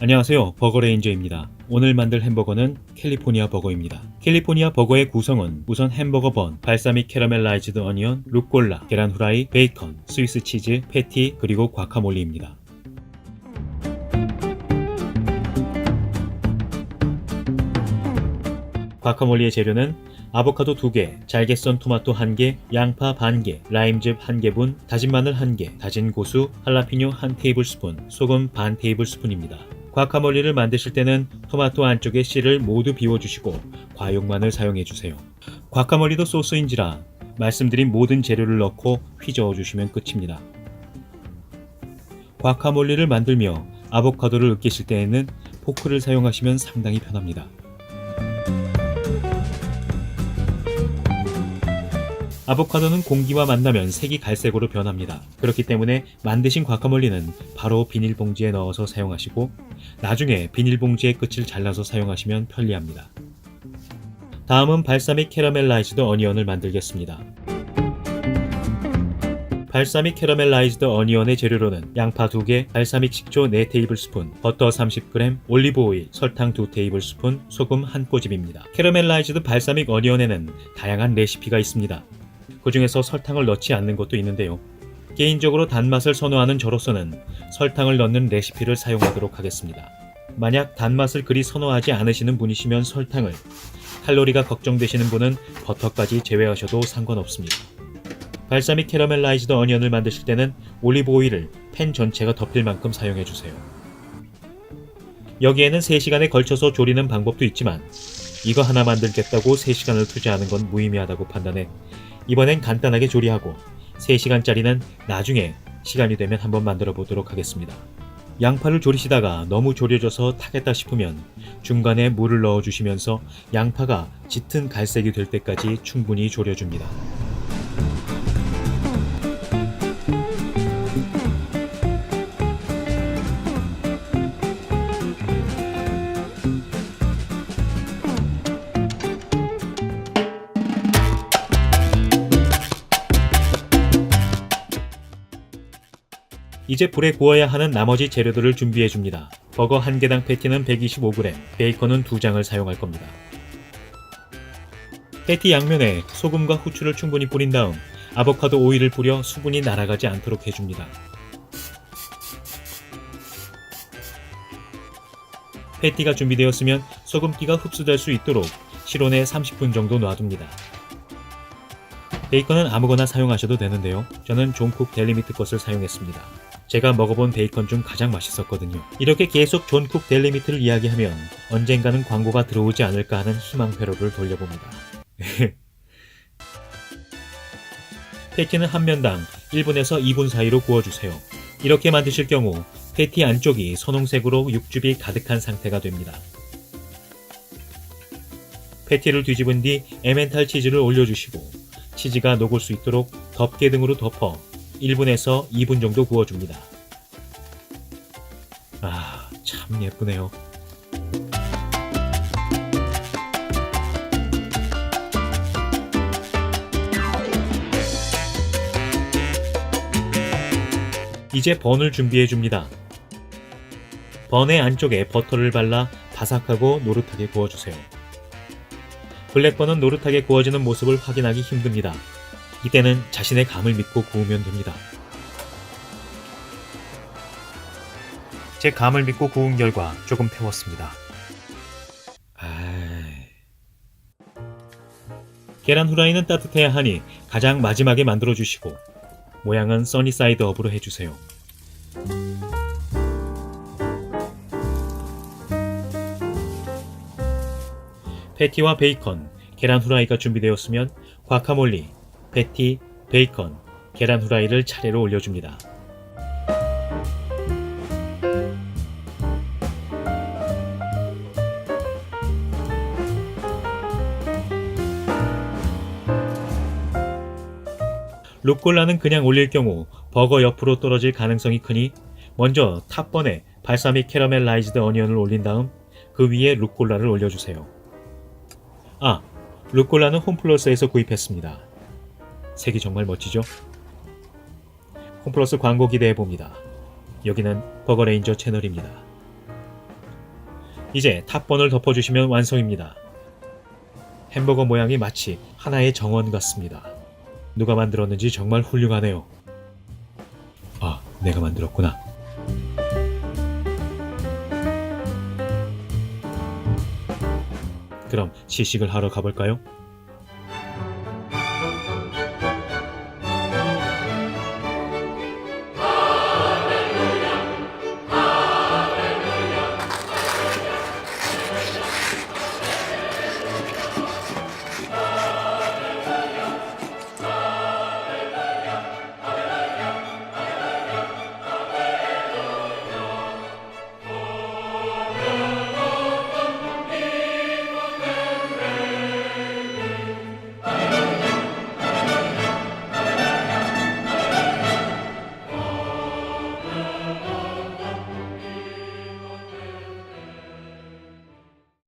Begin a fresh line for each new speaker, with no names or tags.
안녕하세요, 버거레인저입니다. 오늘 만들 햄버거는 캘리포니아 버거입니다. 캘리포니아 버거의 구성은 우선 햄버거 번, 발사믹 캐러멜라이즈드 어니언, 루꼴라, 계란 후라이, 베이컨, 스위스 치즈, 패티, 그리고 과카몰리입니다. 과카몰리의 재료는 아보카도 2개, 잘게 썬 토마토 1개, 양파 반개, 라임즙 1개분, 다진 마늘 1개, 다진 고수, 할라피뇨 1테이블스푼, 소금 반 테이블스푼입니다. 과카몰리를 만드실 때는 토마토 안쪽의 씨를 모두 비워주시고 과육만을 사용해주세요. 과카몰리도 소스인지라 말씀드린 모든 재료를 넣고 휘저어 주시면 끝입니다. 과카몰리를 만들며 아보카도를 으깨실 때에는 포크를 사용하시면 상당히 편합니다. 아보카도는 공기와 만나면 색이 갈색으로 변합니다. 그렇기 때문에 만드신 과카몰리는 바로 비닐봉지에 넣어서 사용하시고 나중에 비닐봉지의 끝을 잘라서 사용하시면 편리합니다. 다음은 발사믹 캐러멜라이즈드 어니언을 만들겠습니다. 발사믹 캐러멜라이즈드 어니언의 재료로는 양파 2개, 발사믹 식초 4테이블스푼, 버터 30g, 올리브 오일, 설탕 2테이블스푼, 소금 1꼬집입니다. 캐러멜라이즈드 발사믹 어니언에는 다양한 레시피가 있습니다. 그 중에서 설탕을 넣지 않는 것도 있는데요. 개인적으로 단맛을 선호하는 저로서는 설탕을 넣는 레시피를 사용하도록 하겠습니다. 만약 단맛을 그리 선호하지 않으시는 분이시면 설탕을, 칼로리가 걱정되시는 분은 버터까지 제외하셔도 상관없습니다. 발사믹 캐러멜라이즈드 어니언을 만드실 때는 올리브 오일을 팬 전체가 덮일 만큼 사용해주세요. 여기에는 3시간에 걸쳐서 조리는 방법도 있지만 이거 하나 만들겠다고 3시간을 투자하는 건 무의미하다고 판단해 이번엔 간단하게 조리하고 3시간짜리는 나중에 시간이 되면 한번 만들어 보도록 하겠습니다. 양파를 조리시다가 너무 졸여져서 타겠다 싶으면 중간에 물을 넣어 주시면서 양파가 짙은 갈색이 될 때까지 충분히 졸여줍니다. 이제 불에 구워야 하는 나머지 재료들을 준비해줍니다. 버거 1개당 패티는 125g, 베이컨은 2장을 사용할 겁니다. 패티 양면에 소금과 후추를 충분히 뿌린 다음 아보카도 오일을 뿌려 수분이 날아가지 않도록 해줍니다. 패티가 준비되었으면 소금기가 흡수될 수 있도록 실온에 30분 정도 놔둡니다. 베이컨은 아무거나 사용하셔도 되는데요. 저는 존쿡 델리미트 것을 사용했습니다. 제가 먹어본 베이컨 중 가장 맛있었거든요. 이렇게 계속 존쿡 델리미트를 이야기하면 언젠가는 광고가 들어오지 않을까 하는 희망 회로를 돌려봅니다. 패티는 한 면당 1분에서 2분 사이로 구워주세요. 이렇게 만드실 경우 패티 안쪽이 선홍색으로 육즙이 가득한 상태가 됩니다. 패티를 뒤집은 뒤 에멘탈 치즈를 올려주시고 치즈가 녹을 수 있도록 덮개 등으로 덮어 1분에서 2분 정도 구워줍니다. 참 예쁘네요. 이제 번을 준비해줍니다. 번의 안쪽에 버터를 발라 바삭하고 노릇하게 구워주세요. 블랙번은 노릇하게 구워지는 모습을 확인하기 힘듭니다. 이때는 자신의 감을 믿고 구우면 됩니다. 제 감을 믿고 구운 결과 조금 태웠습니다. 계란 후라이는 따뜻해야 하니 가장 마지막에 만들어주시고 모양은 써니사이드 업으로 해주세요. 패티와 베이컨, 계란 후라이가 준비되었으면 과카몰리, 패티, 베이컨, 계란 후라이를 차례로 올려줍니다. 루꼴라는 그냥 올릴 경우 버거 옆으로 떨어질 가능성이 크니 먼저 탑번에 발사믹 캐러멜라이즈드 어니언을 올린 다음 그 위에 루꼴라를 올려주세요. 루꼴라는 홈플러스에서 구입했습니다. 색이 정말 멋지죠? 홈플러스 광고 기대해봅니다. 여기는 버거레인저 채널입니다. 이제 탑번을 덮어주시면 완성입니다. 햄버거 모양이 마치 하나의 정원 같습니다. 누가 만들었는지 정말 훌륭하네요. 아, 내가 만들었구나. 그럼 시식을 하러 가볼까요?